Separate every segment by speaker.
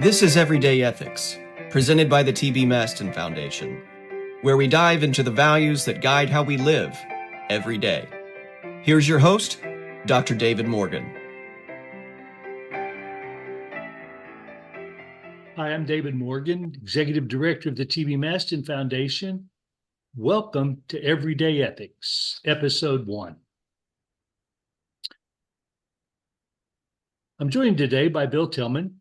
Speaker 1: This is Everyday Ethics, presented by the T.B. Maston Foundation, where we dive into the values that guide how we live every day. Here's your host, Dr. David Morgan.
Speaker 2: Hi, I'm David Morgan, Executive Director of the T.B. Maston Foundation. Welcome to Everyday Ethics, Episode 1. I'm joined today by Bill Tillman.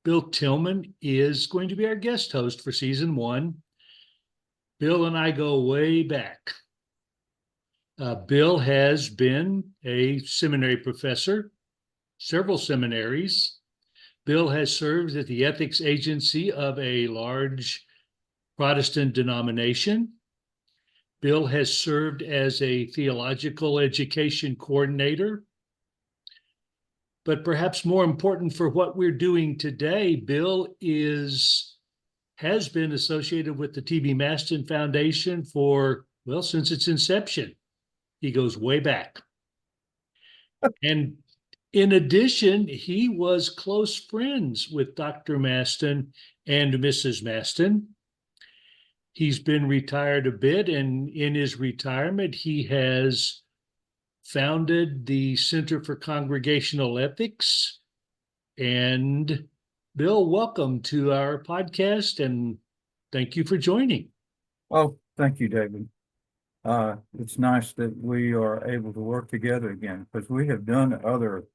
Speaker 2: Bill Tillman is going to be our guest host for Season 1. Bill and I go way back. Bill has been a seminary professor, several seminaries. Bill has served at the ethics agency of a large Protestant denomination. Bill has served as a theological education coordinator. But perhaps more important for what we're doing today, Bill has been associated with the T.B. Maston Foundation since its inception. He goes way back. And in addition, he was close friends with Dr. Maston and Mrs. Maston. He's been retired a bit, and in his retirement, he has founded the Center for Congregational Ethics. And Bill, welcome to our podcast, and thank you for joining.
Speaker 3: Oh, thank you, David. It's nice that we are able to work together again, because we have done other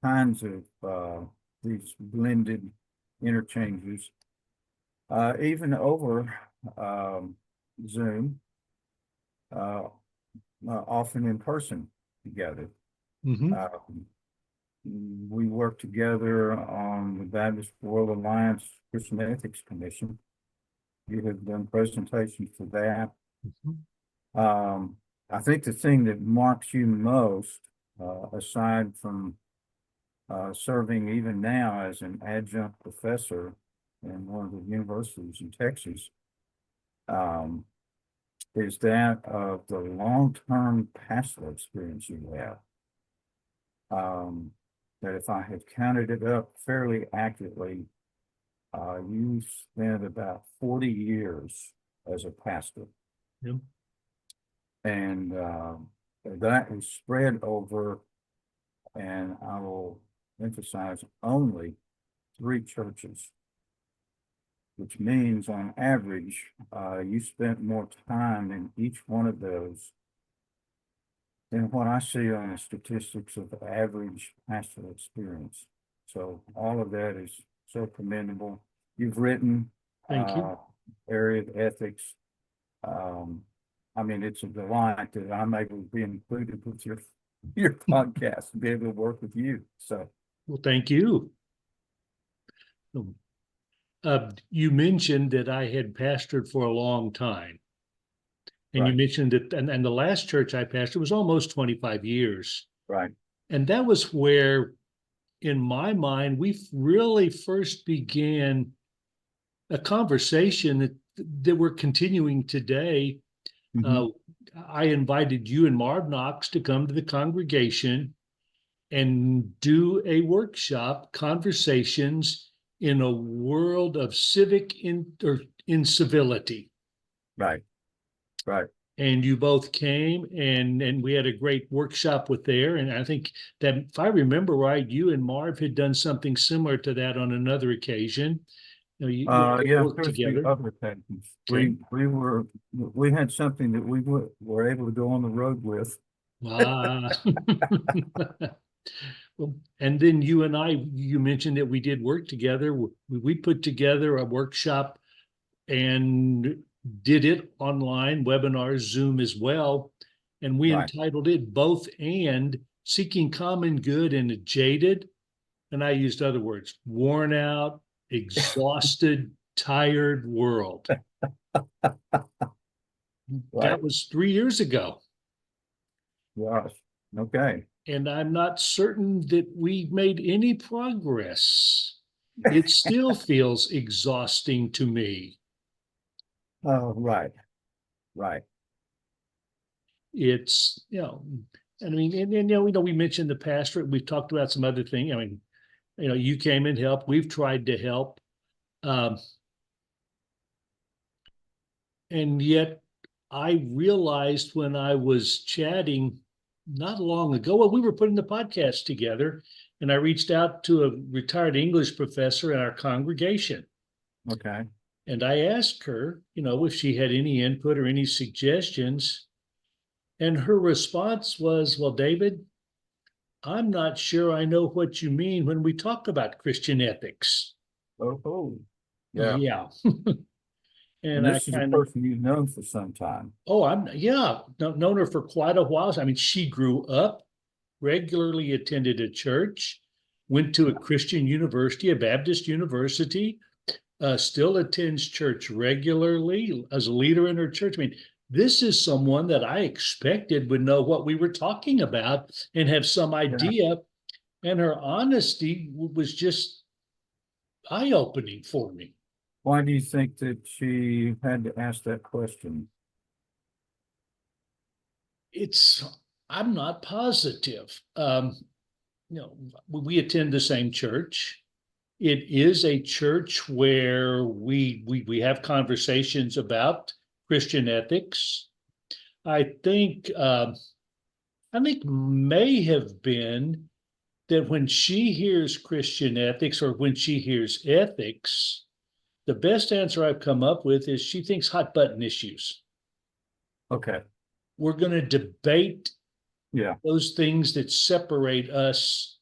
Speaker 3: kinds of these blended interchanges, even over Zoom, often in person together.
Speaker 2: Mm-hmm.
Speaker 3: We work together on the Baptist World Alliance Christian Ethics Commission. You have done presentations for that.
Speaker 2: Mm-hmm.
Speaker 3: I think the thing that marks you most, aside from serving even now as an adjunct professor in one of the universities in Texas, is that of the long-term pastoral experience you have. That if I had counted it up fairly accurately, you spent about 40 years as a pastor.
Speaker 2: Yep.
Speaker 3: And that is spread over, and I will emphasize, only 3 churches, which means on average, you spent more time in each one of those than what I see on the statistics of the average pastoral experience. So all of that is so commendable. You've written
Speaker 2: Thank you.
Speaker 3: area of ethics. It's a delight that I'm able to be included with your podcast and be able to work with you. So,
Speaker 2: Well, thank you. You mentioned that I had pastored for a long time. And
Speaker 3: right.
Speaker 2: You mentioned that, and the last church I pastored was almost 25 years.
Speaker 3: Right.
Speaker 2: And that was where, in my mind, we really first began a conversation that we're continuing today.
Speaker 3: Mm-hmm.
Speaker 2: I invited you and Marv Knox to come to the congregation and do a workshop, Conversations in a World of Civic Incivility.
Speaker 3: Right. Right.
Speaker 2: And you both came, and we had a great workshop with there. And I think that, if I remember right, you and Marv had done something similar to that on another occasion. You worked together.
Speaker 3: Other occasions.
Speaker 2: Okay.
Speaker 3: We had something that we were able to go on the road with.
Speaker 2: Well, and then you mentioned that we did work together. We put together a workshop and did it online, webinars, Zoom as well. And we entitled it Both and Seeking Common Good in a Jaded, and I used other words, worn out, exhausted, tired world. That was 3 years ago.
Speaker 3: Gosh. Okay.
Speaker 2: And I'm not certain that we made any progress. It still feels exhausting to me.
Speaker 3: Oh, right. Right.
Speaker 2: It's, and we mentioned the pastorate. We've talked about some other things. You came and helped. We've tried to help. Um, and yet I realized when I was chatting not long ago, well, we were putting the podcast together, and I reached out to a retired English professor in our congregation.
Speaker 3: Okay.
Speaker 2: And I asked her, if she had any input or any suggestions. And her response was, well, David, I'm not sure I know what you mean when we talk about Christian ethics.
Speaker 3: Oh, yeah.
Speaker 2: Yeah.
Speaker 3: And
Speaker 2: And I
Speaker 3: this is a
Speaker 2: kind of,
Speaker 3: person you've known for some time.
Speaker 2: yeah, known her for quite a while. I mean, she grew up, regularly attended a church, went to a Christian university, a Baptist university, still attends church regularly as a leader in her church. I mean, this is someone that I expected would know what we were talking about and have some
Speaker 3: Yeah.
Speaker 2: idea. And her honesty was just eye-opening for me.
Speaker 3: Why do you think that she had to ask that question?
Speaker 2: I'm not positive. We attend the same church. It is a church where we have conversations about Christian ethics. I think may have been that when she hears Christian ethics or when she hears ethics, the best answer I've come up with is she thinks hot button issues.
Speaker 3: Okay.
Speaker 2: We're going to debate
Speaker 3: Yeah.
Speaker 2: those things that separate us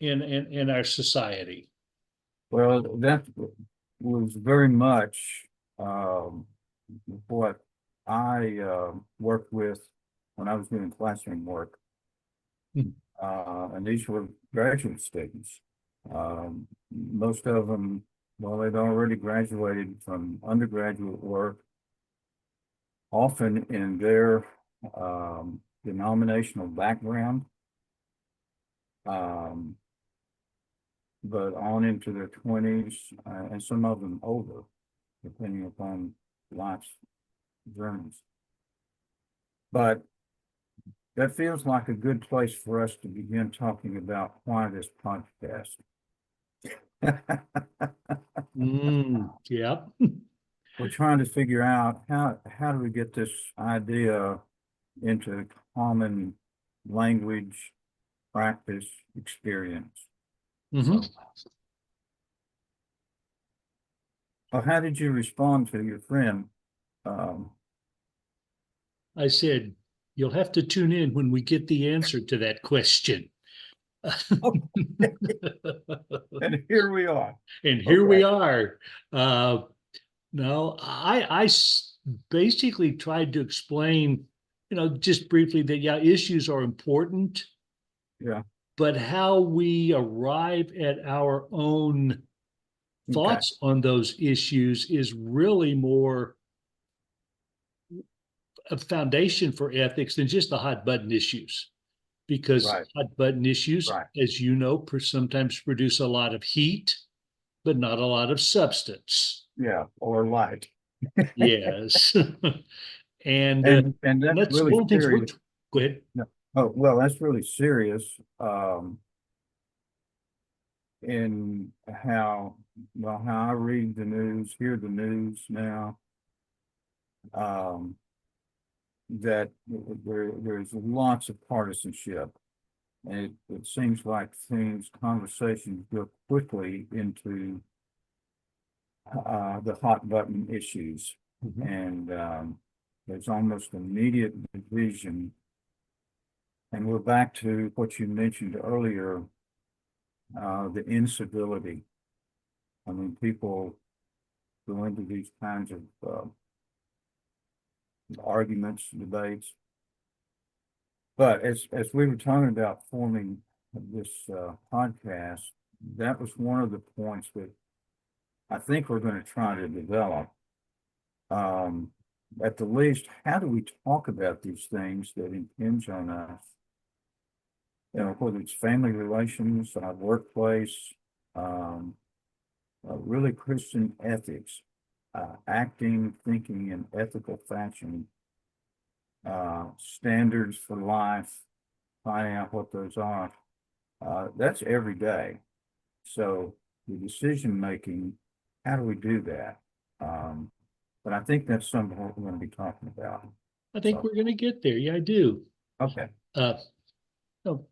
Speaker 2: in our society.
Speaker 3: Well, that was very much what I worked with when I was doing classroom work.
Speaker 2: Hmm.
Speaker 3: And these were graduate students. Most of them, well, they'd already graduated from undergraduate work, often in their denominational background, but on into their 20s, and some of them older, depending upon life's journeys. But that feels like a good place for us to begin talking about why this podcast.
Speaker 2: Yeah.
Speaker 3: We're trying to figure out how do we get this idea into common language, practice, experience.
Speaker 2: Mm-hmm.
Speaker 3: Well, how did you respond to your friend?
Speaker 2: I said, you'll have to tune in when we get the answer to that question.
Speaker 3: And here we are.
Speaker 2: And here we
Speaker 3: Okay.
Speaker 2: are. No, I basically tried to explain, just briefly that, yeah, issues are important,
Speaker 3: Yeah.
Speaker 2: but how we arrive at our own
Speaker 3: Okay.
Speaker 2: thoughts on those issues is really more a foundation for ethics than just the hot button issues. Because
Speaker 3: Right.
Speaker 2: hot button issues,
Speaker 3: Right.
Speaker 2: as you know, sometimes produce a lot of heat, but not a lot of substance.
Speaker 3: Yeah. Or light.
Speaker 2: Yes. and
Speaker 3: And that's
Speaker 2: that's
Speaker 3: really
Speaker 2: one of the things we're.
Speaker 3: serious.
Speaker 2: Go ahead.
Speaker 3: No. Oh, well, that's really serious. In how I read the news, hear the news now. That there's lots of partisanship. And it seems like conversations go quickly into the hot button issues.
Speaker 2: Mhm.
Speaker 3: And there's almost immediate division. And we're back to what you mentioned earlier, the incivility. I mean, people go into these kinds of arguments, debates. But as we were talking about forming this podcast, that was one of the points that I think we're going to try to develop. At the least, how do we talk about these things that impinge on us? Whether it's family relations, our workplace, really Christian ethics, acting, thinking in ethical fashion, standards for life, finding out what those are. That's every day. So the decision making, how do we do that? But I think that's some of what we're going to be talking about.
Speaker 2: I think
Speaker 3: So,
Speaker 2: we're going to get there. Yeah, I do.
Speaker 3: okay.
Speaker 2: Uh, oh,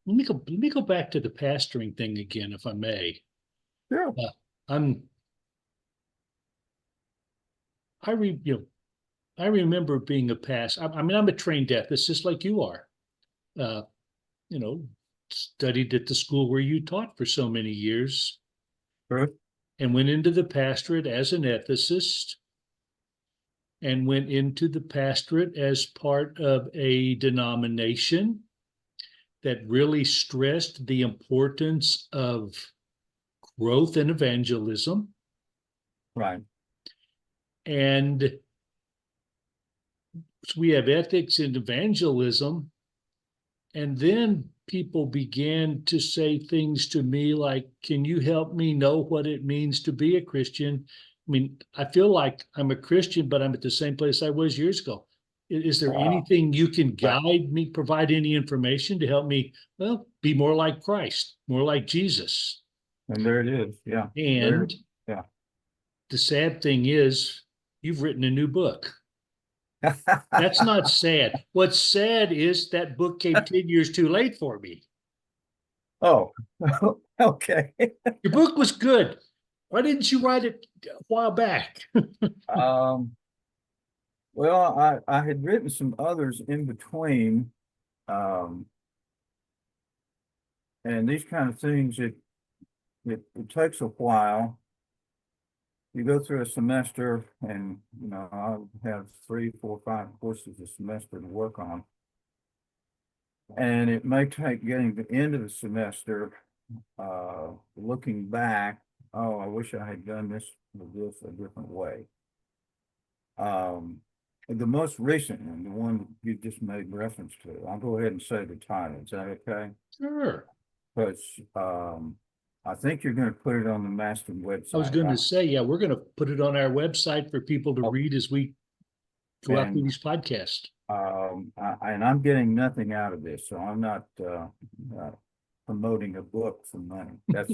Speaker 2: let me go back to the pastoring thing again, if I may.
Speaker 3: Sure.
Speaker 2: I'm I re you know I remember being a pastor. I mean, I'm a trained ethicist like you are. Uh, you know, studied at the school where you taught for so many years,
Speaker 3: Sure.
Speaker 2: and went into the pastorate as an ethicist, and went into the pastorate as part of a denomination that really stressed the importance of growth and evangelism.
Speaker 3: Right.
Speaker 2: And so we have ethics and evangelism. And then people began to say things to me like, can you help me know what it means to be a Christian? I mean, I feel like I'm a Christian, but I'm at the same place I was years ago. Is there anything you can
Speaker 3: Right.
Speaker 2: guide me, provide any information to help me, well, be more like Christ, more like Jesus?
Speaker 3: And there it is. Yeah.
Speaker 2: And
Speaker 3: yeah.
Speaker 2: the sad thing is, you've written a new book. That's not sad. What's sad is that book came 10 years too late for me.
Speaker 3: Oh, okay.
Speaker 2: Your book was good. Why didn't you write it a while back?
Speaker 3: Um, well, I had written some others in between. Um, and these kind of things, it takes a while. You go through a semester and, I'll have 3, 4, 5 courses a semester to work on. And it may take getting to the end of the semester, looking back, oh, I wish I had done this a different way. The most recent one, the one you just made reference to, I'll go ahead and say the title. Is that okay?
Speaker 2: Sure.
Speaker 3: Because I think you're going to put it on the Maston website.
Speaker 2: I was going to say, yeah, we're going to put it on our website for people to read as we go out through these podcasts.
Speaker 3: And I'm getting nothing out of this, so I'm not promoting a book for money. That's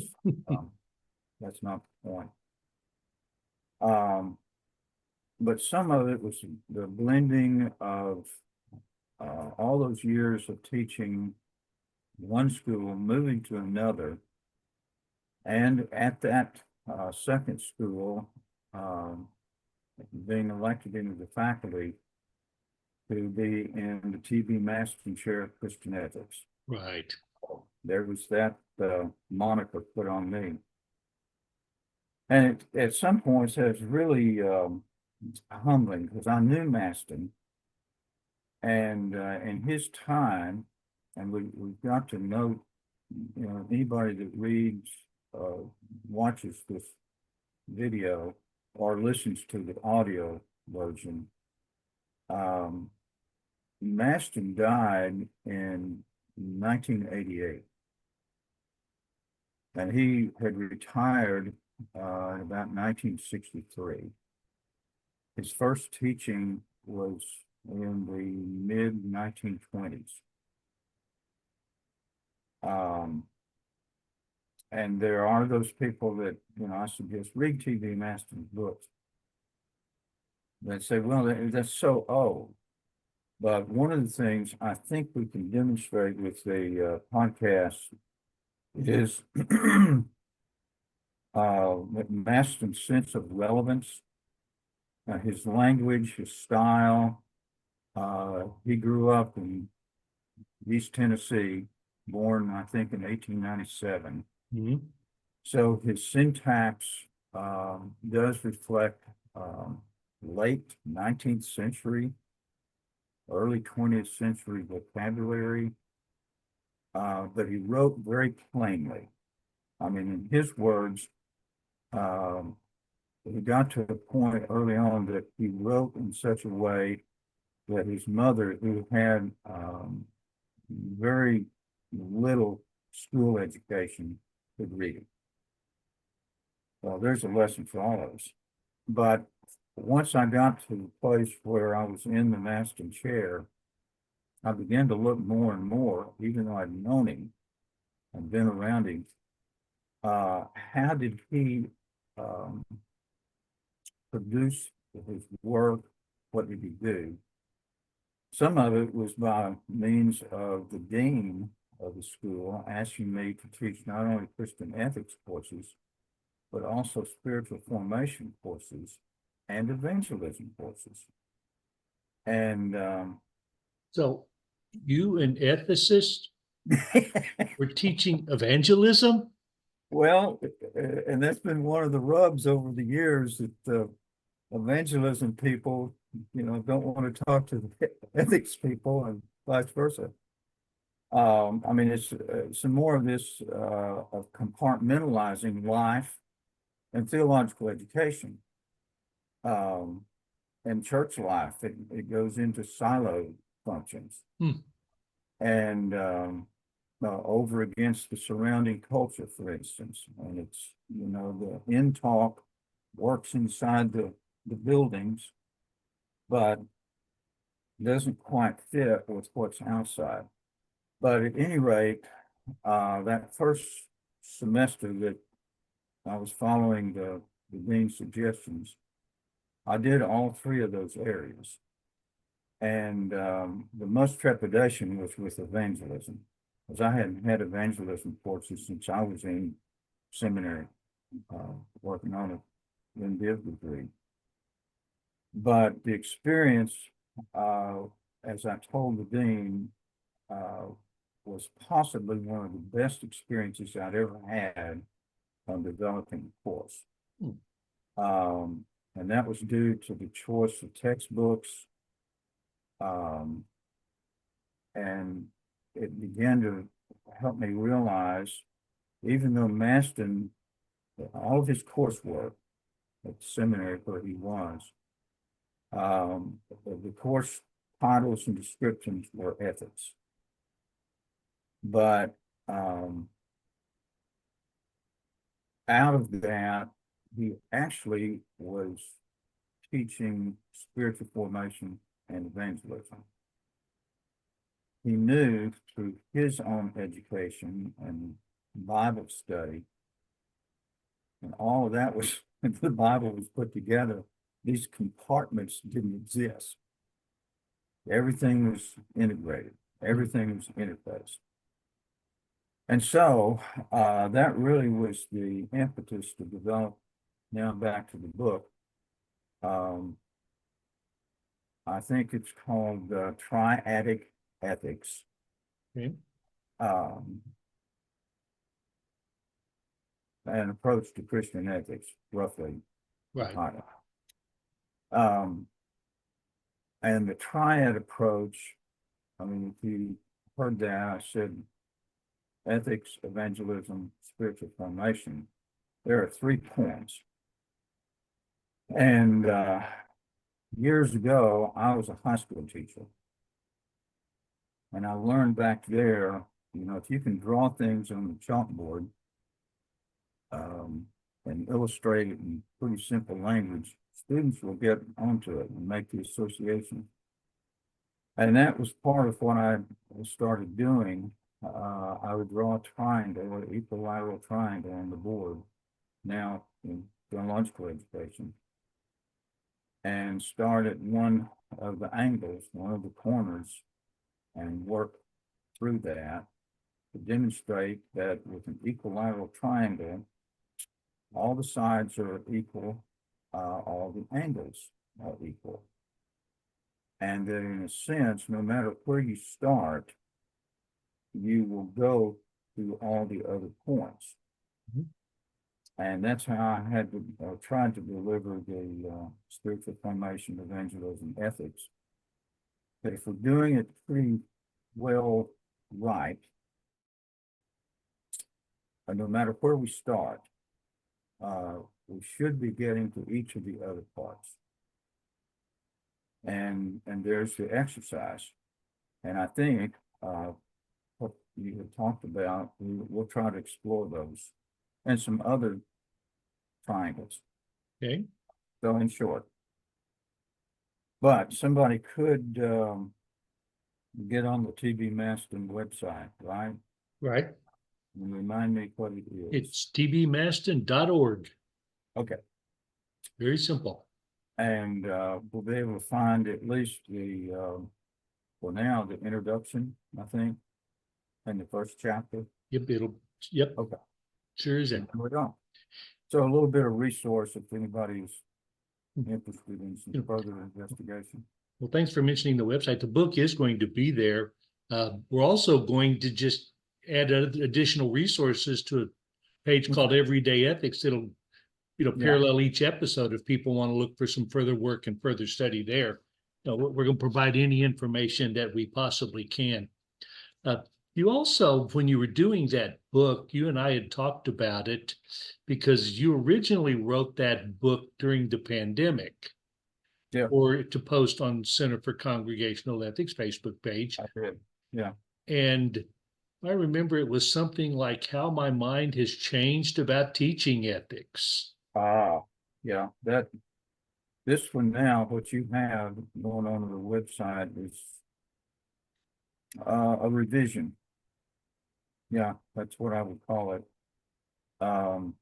Speaker 3: not the point. But some of it was the blending of all those years of teaching one school, moving to another, and at that second school, being elected into the faculty to be in the T.B. Maston Chair of Christian Ethics.
Speaker 2: Right.
Speaker 3: There was that moniker put on me. And at some points, it was really humbling because I knew Maston, and in his time, and we've got to know, anybody that reads, watches this video or listens to the audio version, Maston died in 1988, and he had retired in about 1963. His first teaching was in the mid-1920s. And there are those people that, I suggest read T.B. Maston's books. They say, well, that's so old. But one of the things I think we can demonstrate with the podcast is Maston's sense of relevance, his language, his style. He grew up in East Tennessee, born, I think, in 1897.
Speaker 2: Mm-hmm.
Speaker 3: So his syntax does reflect late 19th century, early 20th century vocabulary, but he wrote very plainly. I mean, in his words, he got to a point early on that he wrote in such a way that his mother, who had very little school education, could read it. Well, there's a lesson for all of us. But once I got to the place where I was in the Maston chair, I began to look more and more, even though I'd known him and been around him how did he produce his work? What did he do? Some of it was by means of the dean of the school asking me to teach not only Christian ethics courses, but also spiritual formation courses and evangelism courses. And
Speaker 2: So you, an ethicist, were teaching evangelism?
Speaker 3: well, and that's been one of the rubs over the years that evangelism people, don't want to talk to the ethics people and vice versa. I mean, it's some more of this of compartmentalizing life and theological education and church life. It goes into silo functions and over against the surrounding culture, for instance. And it's, the in talk works inside the buildings, but doesn't quite fit with what's outside. But at any rate, that first semester that I was following the dean's suggestions, I did all three of those areas. And the most trepidation was with evangelism, because I hadn't had evangelism courses since I was in seminary, working on an MDiv degree. But the experience, as I told the dean, was possibly one of the best experiences I'd ever had on developing the course. And that was due to the choice of textbooks. And it began to help me realize, even though Maston, all of his coursework at the seminary where he was, the course titles and descriptions were ethics. But out of that, he actually was teaching spiritual formation and evangelism. He knew through his own education and Bible study, and all of that was, the Bible was put together, these compartments didn't exist. Everything was integrated. Everything was interfaced. And so that really was the impetus to develop, now back to the book. I think it's called Triadic Ethics.
Speaker 2: Okay.
Speaker 3: An approach to Christian ethics, roughly.
Speaker 2: Right.
Speaker 3: And the triad approach, I mean, if you heard that, I said ethics, evangelism, spiritual formation. There are 3 points. And years ago, I was a high school teacher. And I learned back there, if you can draw things on the chalkboard and illustrate it in pretty simple language, students will get onto it and make the association. And that was part of what I started doing. I would draw a triangle, an equilateral triangle on the board, now in theological education, and start at one of the angles, one of the corners, and work through that to demonstrate that with an equilateral triangle, all the sides are equal, all the angles are equal. And that in a sense, no matter where you start, you will go to all the other points. And that's how I had to try to deliver the spiritual formation, evangelism, ethics. But if we're doing it pretty well right, and no matter where we start, we should be getting to each of the other parts. And there's the exercise. And I think what you had talked about, we'll try to explore those and some other triangles.
Speaker 2: Okay.
Speaker 3: So in short, but somebody could get on the TB Maston website, right?
Speaker 2: Right.
Speaker 3: And remind me what it is.
Speaker 2: It's tbmaston.org.
Speaker 3: Okay.
Speaker 2: Very simple.
Speaker 3: And we'll be able to find at least for now, the introduction, I think, and the first chapter.
Speaker 2: Yep.
Speaker 3: Okay.
Speaker 2: Sure is it.
Speaker 3: There we go. So a little bit of resource if anybody's interested in some further investigation.
Speaker 2: Well, thanks for mentioning the website. The book is going to be there. We're also going to just add additional resources to a page called Everyday Ethics. It'll, parallel each episode if people want to look for some further work and further study there. We're going to provide any information that we possibly can. You also, when you were doing that book, you and I had talked about it because you originally wrote that book during the pandemic.
Speaker 3: Yeah.
Speaker 2: Or to post on Center for Congregational Ethics Facebook page.
Speaker 3: I did. Yeah.
Speaker 2: And I remember it was something like how my mind has changed about teaching ethics.
Speaker 3: Yeah. This one now, what you have going on the website is a revision. Yeah, that's what I would call it. But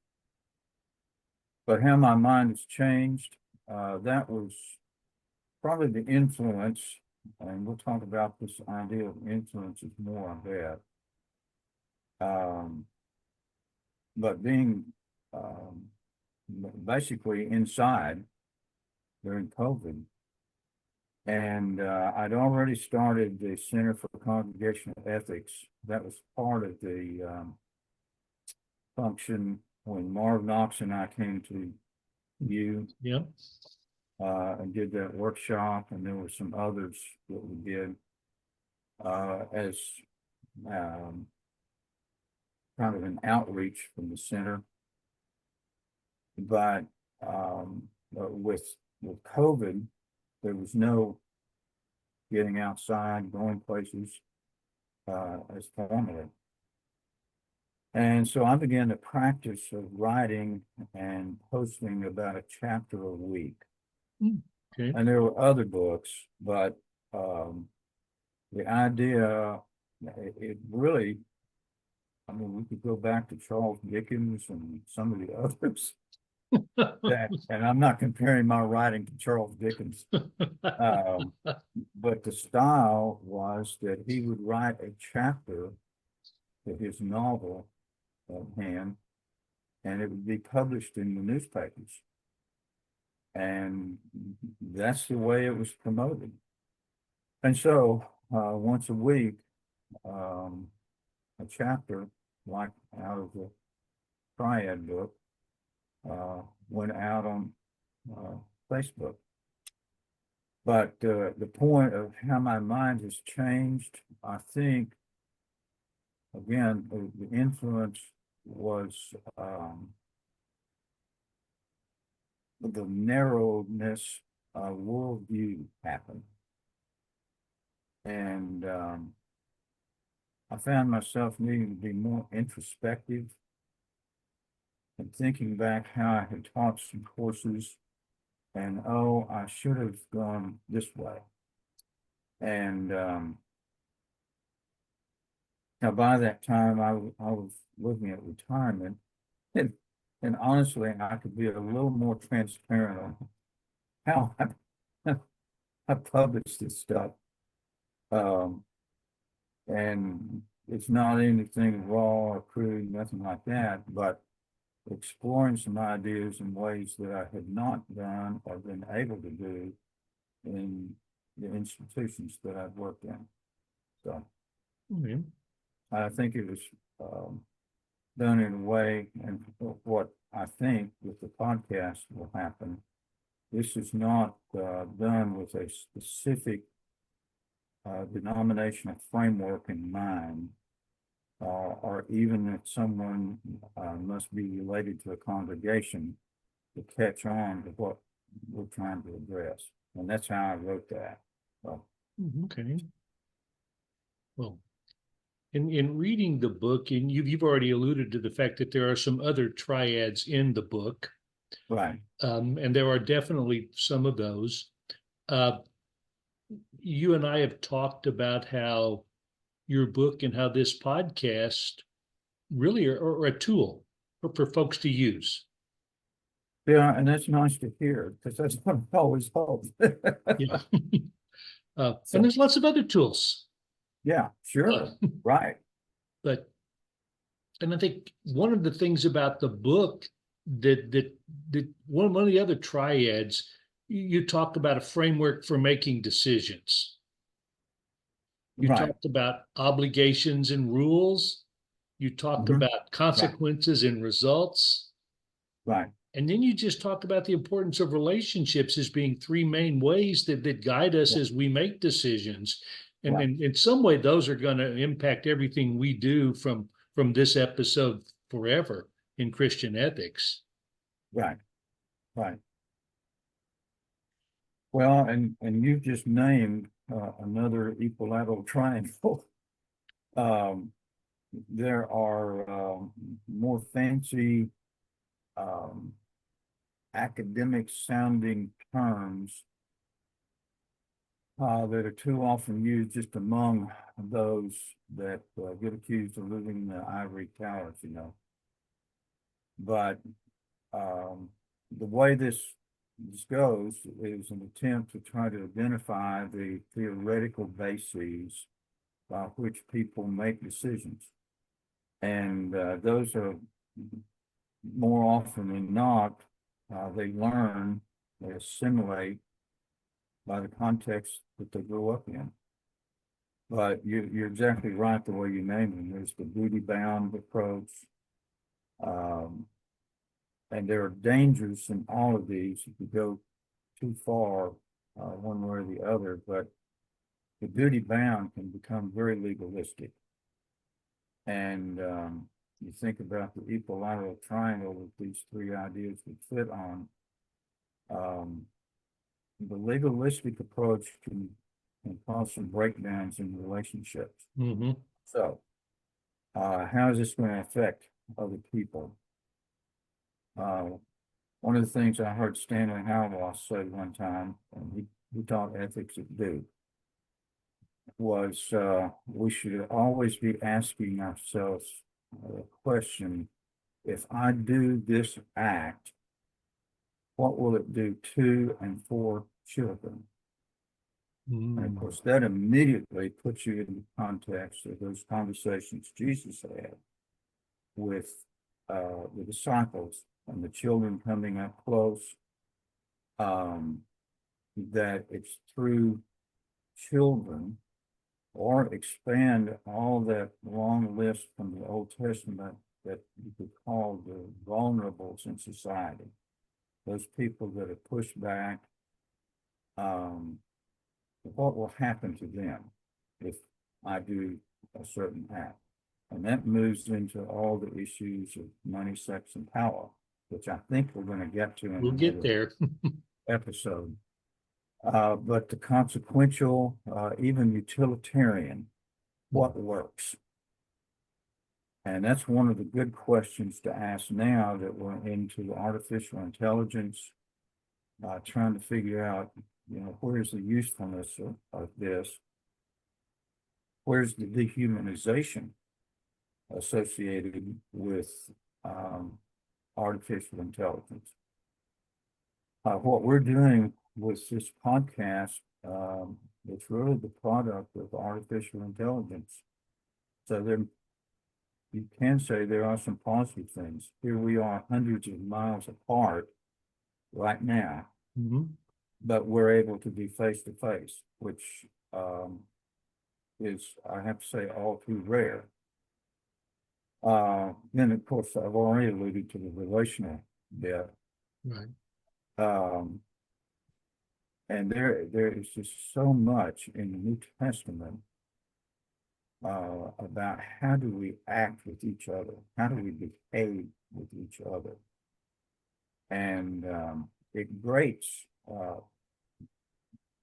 Speaker 3: how my mind has changed, that was probably the influence, and we'll talk about this idea of influences more on that. But being basically inside during COVID, and I'd already started the Center for Congregational Ethics. That was part of the function when Marv Knox and I came to you.
Speaker 2: Yeah.
Speaker 3: And did that workshop, and there were some others that we did as kind of an outreach from the center. But with COVID, there was no getting outside, going places as formerly. And so I began the practice of writing and posting about a chapter a week.
Speaker 2: Okay.
Speaker 3: And there were other books, but the idea, it really, I mean, we could go back to Charles Dickens and some of the others. And I'm not comparing my writing to Charles Dickens. But the style was that he would write a chapter of his novel at hand, and it would be published in the newspapers. And that's the way it was promoted. And so once a week, a chapter like out of the Triad book went out on Facebook. But the point of how my mind has changed, I think, again, the influence was the narrowness of worldview happened. And I found myself needing to be more introspective and thinking back how I had taught some courses and, oh, I should have gone this way. And now by that time I was looking at retirement, and honestly, I could be a little more transparent on how I publish this stuff. And it's not anything raw or crude, nothing like that, but exploring some ideas in ways that I had not done or been able to do in the institutions that I've worked in. So I think it was done in a way, and what I think with the podcast will happen, this is not done with a specific denominational framework in mind, or even that someone must be related to a congregation to catch on to what we're trying to address. And that's how I wrote that. So.
Speaker 2: Okay. Well, in reading the book, and you've already alluded to the fact that there are some other triads in the book.
Speaker 3: Right.
Speaker 2: And there are definitely some of those. You and I have talked about how your book and how this podcast really or a tool for folks to use.
Speaker 3: Yeah, and that's nice to hear because that's what I always hope.
Speaker 2: Yeah. And
Speaker 3: So,
Speaker 2: there's lots of other tools.
Speaker 3: yeah, sure, right.
Speaker 2: But and I think one of the things about the book that one of the other triads, you talk about a framework for making decisions. You
Speaker 3: Right,
Speaker 2: talked about obligations and rules. You talked
Speaker 3: mhm,
Speaker 2: about
Speaker 3: right,
Speaker 2: consequences and results.
Speaker 3: right,
Speaker 2: And then you just talk about the importance of relationships as being three main ways that guide us
Speaker 3: yeah,
Speaker 2: as we make decisions. And
Speaker 3: yeah,
Speaker 2: in some way, those are going to impact everything we do from this episode forever in Christian ethics.
Speaker 3: right, right. Well, and you just named another equilateral triangle. Um, there are more fancy academic sounding terms that are too often used just among those that get accused of living in the ivory towers, you know. But the way this goes is an attempt to try to identify the theoretical bases by which people make decisions. And those are more often than not, they learn, they assimilate by the context that they grew up in. But you're exactly right the way you named them. There's the duty-bound approach. Um, and there are dangers in all of these if you go too far one way or the other. But the duty-bound can become very legalistic. And you think about the equilateral triangle with these three ideas we fit on. The legalistic approach can cause some breakdowns in relationships.
Speaker 2: Mm-hmm.
Speaker 3: So, how is this going to affect other people? One of the things I heard Stanley Hauerwas say one time, and he taught ethics at Duke, was we should always be asking ourselves the question, if I do this act, what will it do to and for children? And of course, that immediately puts you in the context of those conversations Jesus had with the disciples and the children coming up close. That it's through children, or expand all that long list from the Old Testament that you could call the vulnerables in society, those people that are pushed back. What will happen to them if I do a certain act? And that moves into all the issues of money, sex, and power, which I think we're going to get to in
Speaker 2: We'll get there.
Speaker 3: episode. But the consequential, even utilitarian, what works? And that's one of the good questions to ask now that we're into artificial intelligence, trying to figure out, where's the usefulness of this? Where's the dehumanization associated with artificial intelligence? What we're doing with this podcast, it's really the product of artificial intelligence. So you can say there are some positive things. Here we are hundreds of miles apart right now,
Speaker 2: Mm-hmm.
Speaker 3: but we're able to be face to face, which is, I have to say, all too rare. Then, of course, I've already alluded to the relational bit.
Speaker 2: Right.
Speaker 3: And there is just so much in the New Testament about how do we act with each other? How do we behave with each other? And it grates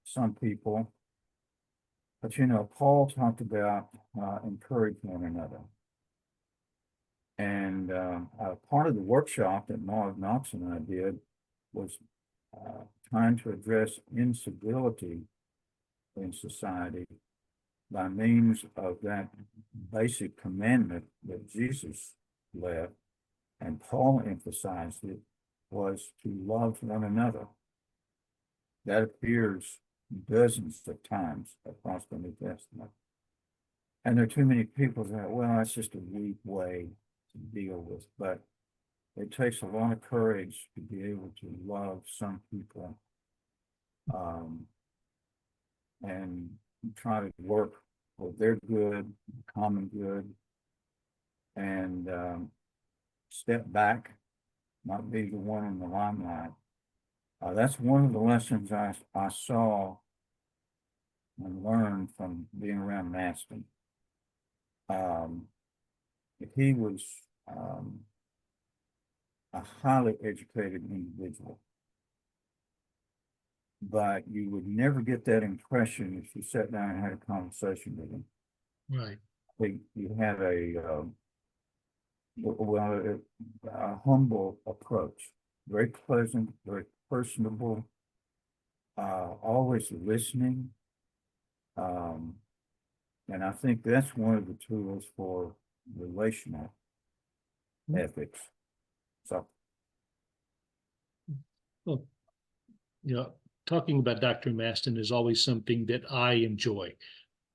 Speaker 3: some people. But, Paul talked about encourage one another. And part of the workshop that Mark Knox and I did was trying to address incivility in society by means of that basic commandment that Jesus left, and Paul emphasized it, was to love one another. That appears dozens of times across the New Testament. And there are too many people that, well, that's just a weak way to deal with. But it takes a lot of courage to be able to love some people and try to work for their good, common good, and step back, not be the one in the limelight. That's one of the lessons I saw and learned from being around Maston. He was a highly educated individual, but you would never get that impression if you sat down and had a conversation with him.
Speaker 2: Right.
Speaker 3: You had a humble approach, very pleasant, very personable, always listening. And I think that's one of the tools for relational ethics. So,
Speaker 2: well, talking about Dr. Maston is always something that I enjoy.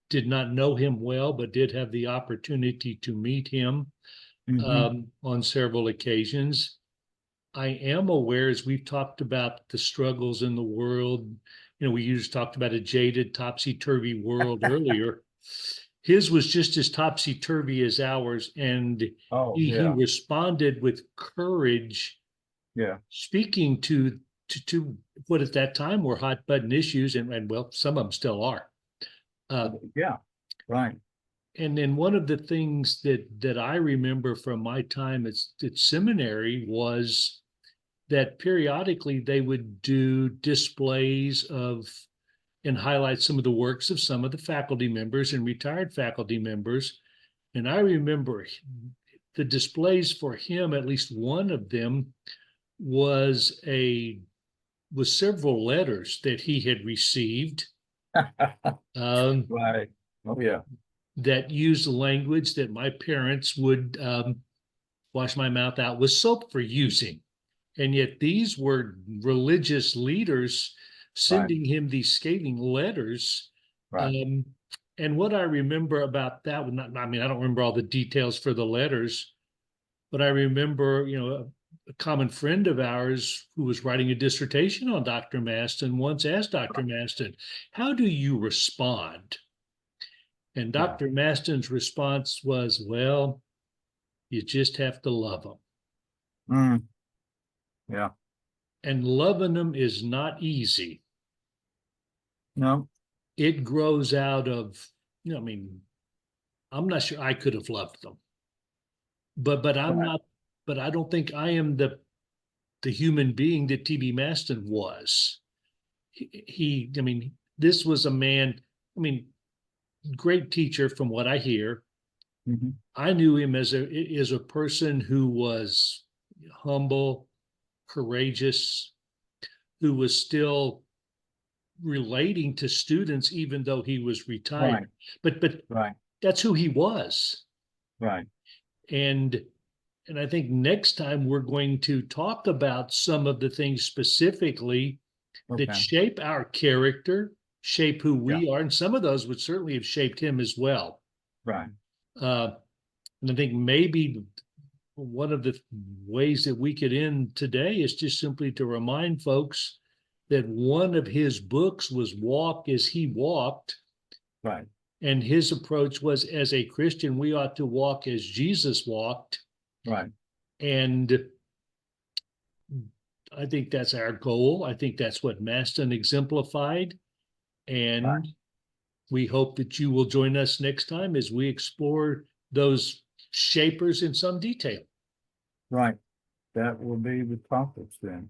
Speaker 2: Did not know him well, but did have the opportunity to meet him on several occasions. I am aware, as we've talked about the struggles in the world, we just talked about a jaded, topsy-turvy world earlier. His was just as topsy-turvy as ours, and he responded with courage, speaking to what at that time were hot button issues, and well, some of them still are.
Speaker 3: Right.
Speaker 2: And then one of the things that I remember from my time at seminary was that periodically they would do displays of and highlight some of the works of some of the faculty members and retired faculty members. And I remember the displays for him, at least one of them was several letters that he had received.
Speaker 3: Right. Oh, yeah.
Speaker 2: That used language that my parents would wash my mouth out with soap for using. And yet these were religious leaders sending him these scathing letters.
Speaker 3: Right.
Speaker 2: And what I remember about that, I don't remember all the details for the letters, but I remember, a common friend of ours who was writing a dissertation on Dr. Maston once asked Dr. Maston, how do you respond? And Dr. Maston's response was, well, you just have to love them.
Speaker 3: Yeah.
Speaker 2: And loving them is not easy.
Speaker 3: No.
Speaker 2: It grows out of, I'm not sure I could have loved them. But I'm not, but I don't think I am the human being that T.B. Maston was. This was a man, great teacher from what I hear. I knew him as a person who was humble, courageous, who was still relating to students even though he was retired. But that's who he was.
Speaker 3: Right.
Speaker 2: And I think next time we're going to talk about some of the things specifically that shape our character, shape who we are, and some of those would certainly have shaped him as well.
Speaker 3: Right.
Speaker 2: And I think maybe one of the ways that we could end today is just simply to remind folks that one of his books was Walk as He Walked.
Speaker 3: Right.
Speaker 2: And his approach was, as a Christian, we ought to walk as Jesus walked.
Speaker 3: Right.
Speaker 2: And I think that's our goal. I think that's what Maston exemplified. And we hope that you will join us next time as we explore those shapers in some detail.
Speaker 3: Right. That will be the topics then.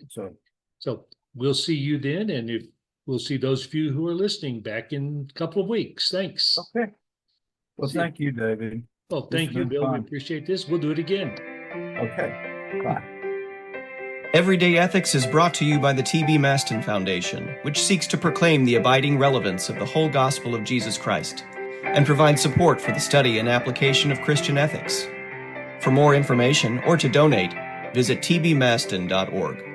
Speaker 2: So we'll see you then. And if we'll see those of you who are listening back in a couple of weeks. Thanks.
Speaker 3: Okay. Well, thank you, David.
Speaker 2: Well, thank you, Bill. We appreciate this. We'll do it again.
Speaker 3: Okay. Bye.
Speaker 1: Everyday Ethics is brought to you by the T.B. Maston Foundation, which seeks to proclaim the abiding relevance of the whole gospel of Jesus Christ and provide support for the study and application of Christian ethics. For more information or to donate, visit tbmaston.org.